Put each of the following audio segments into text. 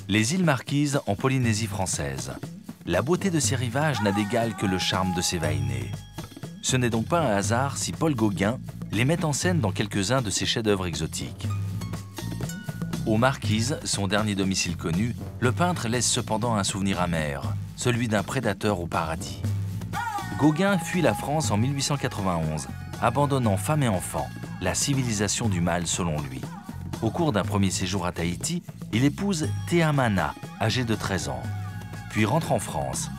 Les îles Marquises en Polynésie française. La beauté de ses rivages n'a d'égal que le charme de ses vainés. Ce n'est donc pas un hasard si Paul Gauguin les met en scène dans quelques-uns de ses chefs-d'œuvre exotiques. Aux Marquises, son dernier domicile connu, le peintre laisse cependant un souvenir amer, celui d'un prédateur au paradis. Gauguin fuit la France en 1891, abandonnant femme et enfants, la civilisation du mal selon lui. Au cours d'un premier séjour à Tahiti, il épouse Thea Mana, âgée de 13 ans, puis rentre en France.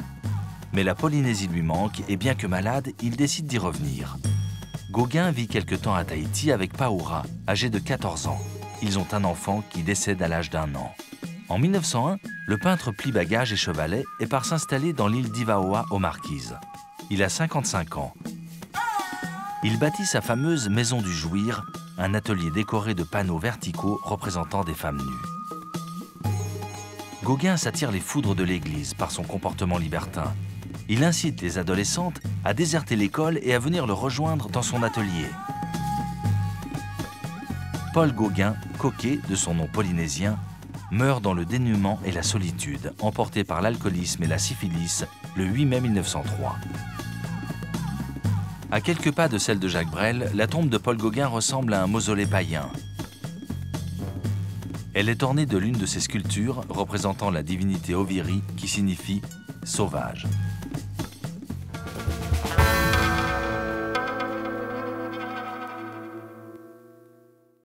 Mais la Polynésie lui manque et bien que malade, il décide d'y revenir. Gauguin vit quelque temps à Tahiti avec Paoura, âgée de 14 ans. Ils ont un enfant qui décède à l'âge d'1 an. En 1901, le peintre plie bagages et chevalet et part s'installer dans l'île d'Ivaoa aux Marquises. Il a 55 ans. Il bâtit sa fameuse Maison du Jouir, un atelier décoré de panneaux verticaux représentant des femmes nues. Gauguin s'attire les foudres de l'Église par son comportement libertin. Il incite les adolescentes à déserter l'école et à venir le rejoindre dans son atelier. Paul Gauguin, coquet de son nom polynésien, meurt dans le dénuement et la solitude, emporté par l'alcoolisme et la syphilis, le 8 mai 1903. À quelques pas de celle de Jacques Brel, la tombe de Paul Gauguin ressemble à un mausolée païen. Elle est ornée de l'une de ses sculptures représentant la divinité Oviri qui signifie « sauvage ».